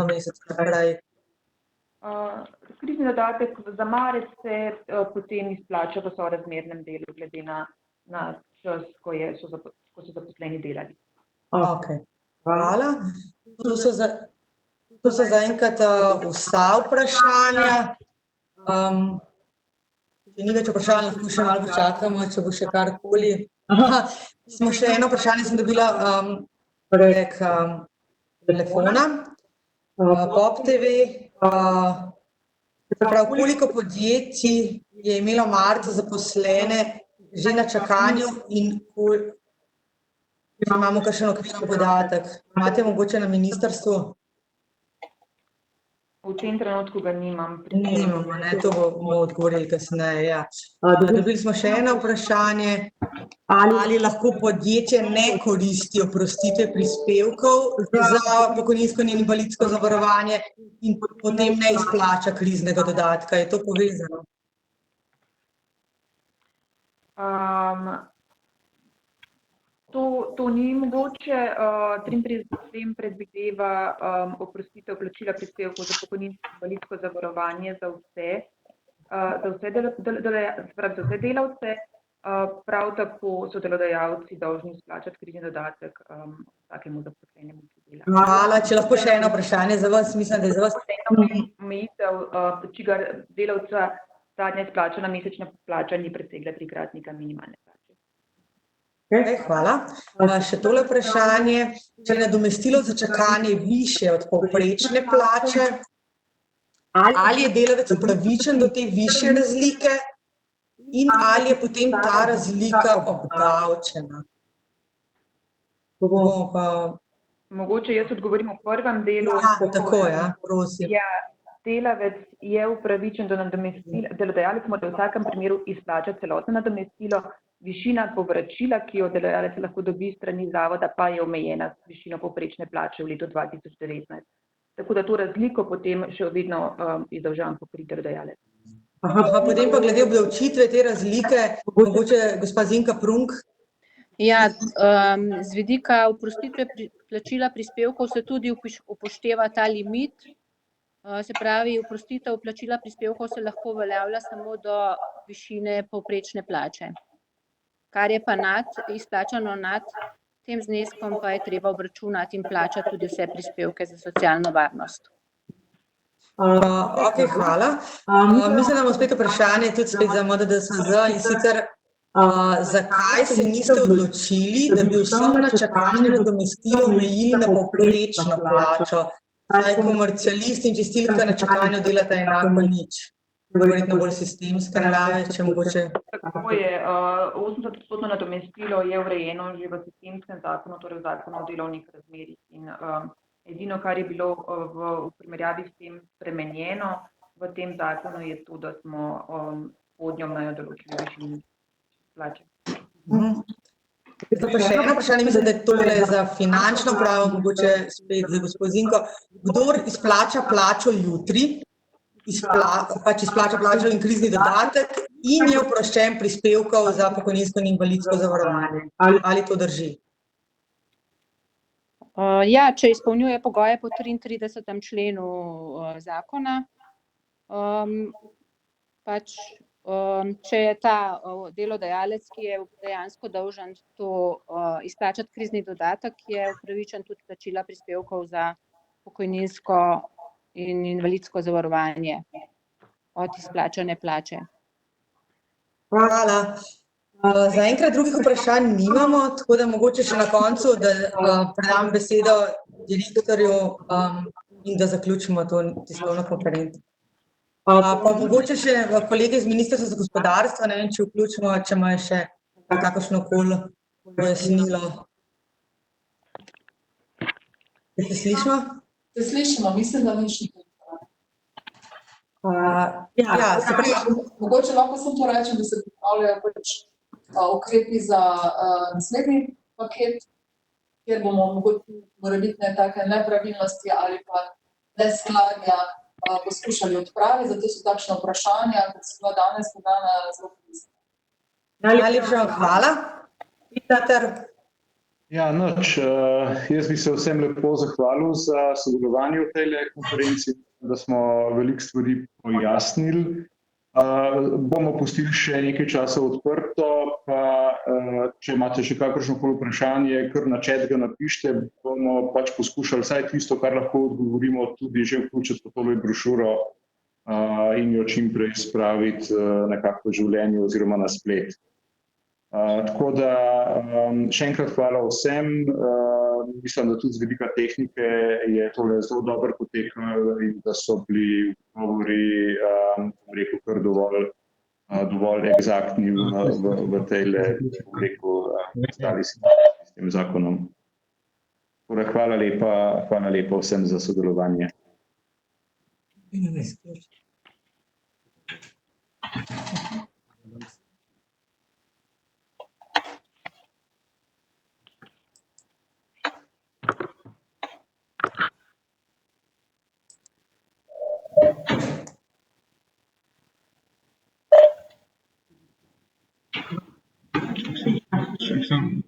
oziroma mesec naprej. Krizni dodatek za marec se potem izplača v sorazmernem delu, glede na čas, ko so zaposleni delali. Ok, hvala. To so zaenkrat vsa vprašanja. Če ni več vprašanj, lahko še malo počakamo, če bo še karkoli. Smo še eno vprašanje sem dobila prek telefona, POP TV. Se pravi, koliko podjetij je imelo marca zaposlene že na čakanju in če imamo kakšen okviren podatek? Imate mogoče na ministrstvu? V tem trenutku ga nimam. Nimamo, ne, to bomo odgovorili kasneje, ja. Dobili smo še eno vprašanje. Ali lahko podjetje ne koristi oprostitve prispevkov za pokojninsko in invalidsko zavarovanje in potem ne izplača kriznega dodatka? Je to povezano? To ni mogoče. 33. člen predvideva oprostitev plačila prispevkov za pokojninsko in invalidsko zavarovanje za vse delavce. Prav tako so delodajalci dolžni izplačati krizni dodatek vsakemu zaposlenemu, ki dela. Hvala, če lahko še eno vprašanje za vas, mislim, da je za vas. Omejitev, čigar delavca zadnja izplačana mesečna plača ni presegla trikratnika minimalne plače. Hvala. Še tole vprašanje. Če je nadomestilo za čakanje višje od povprečne plače, ali je delavec upravičen do te višje razlike in ali je potem ta razlika obdavčena? Mogoče jaz odgovorim v prvem delu. Tako, ja, prosim. Ja, delavec je upravičen do nadomestila, delodajalec mora v vsakem primeru izplačati celotno nadomestilo, višina povračila, ki jo delodajalec lahko dobi s strani zavoda, pa je omejena s višino povprečne plače v letu 2019. Tako da to razliko potem še vedno je dolžan pokriti delodajalec. Potem pa glede obdavčitve te razlike, mogoče gospa Zinka Prunk. Ja, z vidika oprostitve plačila prispevkov se tudi upošteva ta limit. Se pravi, oprostitev plačila prispevkov se lahko uveljavlja samo do višine povprečne plače. Kar je pa izplačano nad tem zneskom, pa je treba obračunati in plačati tudi vse prispevke za socialno varnost. Ok, hvala. Mislim, da imamo spet vprašanje tudi spet za MDDSZ, in sicer zakaj se niste odločili, da bi vsem na čakanju nadomestilo omejili na povprečno plačo? Saj komercialist in čistilka na čakanju delata enako nič. Verjetno bolj sistemske narave, če mogoče. Tako je, 80% nadomestilo je urejeno že v sistemskem zakonu, torej v zakonu o delovnih razmerjih. In edino, kar je bilo v primerjavi s tem spremenjeno v tem zakonu, je to, da smo spodnjo mejo določili višini plače. Pa še eno vprašanje, mislim, da je tole za finančno upravo, mogoče spet za gospo Zinko. Kdor izplača plačo jutri, izplača plačo in krizni dodatek in je oproščen prispevkov za pokojninsko in invalidsko zavarovanje. Ali to drži? Ja, če izpolnjuje pogoje po 33. členu zakona, če je ta delodajalec, ki je dejansko dolžan to izplačati krizni dodatek, je upravičen tudi plačila prispevkov za pokojninsko in invalidsko zavarovanje od izplačane plače. Hvala. Zaenkrat drugih vprašanj nimamo, tako da mogoče še na koncu, da predam besedo direktorju in da zaključimo to tiskovno konferenco. Pa mogoče še kolege iz Ministrstva za gospodarstvo, ne vem, če vključimo, če imajo še kakršnokoli pojasnilo. Se slišimo? Se slišimo, mislim, da nič ni. Se pravi. Mogoče lahko samo to rečem, da se pripravljajo ukrepi za naslednji paket, kjer bomo morebitne take nepravilnosti ali pa neskladja poskušali odpraviti, zato so takšna vprašanja, kot so bila danes podana, zelo koristna. Najlepša hvala. Peter. Ja, noč. Jaz bi se vsem lepo zahvalil za sodelovanje v tej konferenci, da smo veliko stvari pojasnili. Bomo pustili še nekaj časa odprto, pa če imate še kakršnokoli vprašanje, kar na chat ga napišite, bomo pač poskušali vsaj tisto, kar lahko odgovorimo, tudi že vključiti v tole brošuro in jo čim prej spraviti nekako v življenje oziroma na splet. Tako da še enkrat hvala vsem. Mislim, da tudi z vidika tehnike je tole zelo dobro potekalo in da so bili odgovori, bom rekel, kar dovolj eksaktni v tejle, bom rekel, stali s tem zakonom. Tako da hvala lepa vsem za sodelovanje. Sem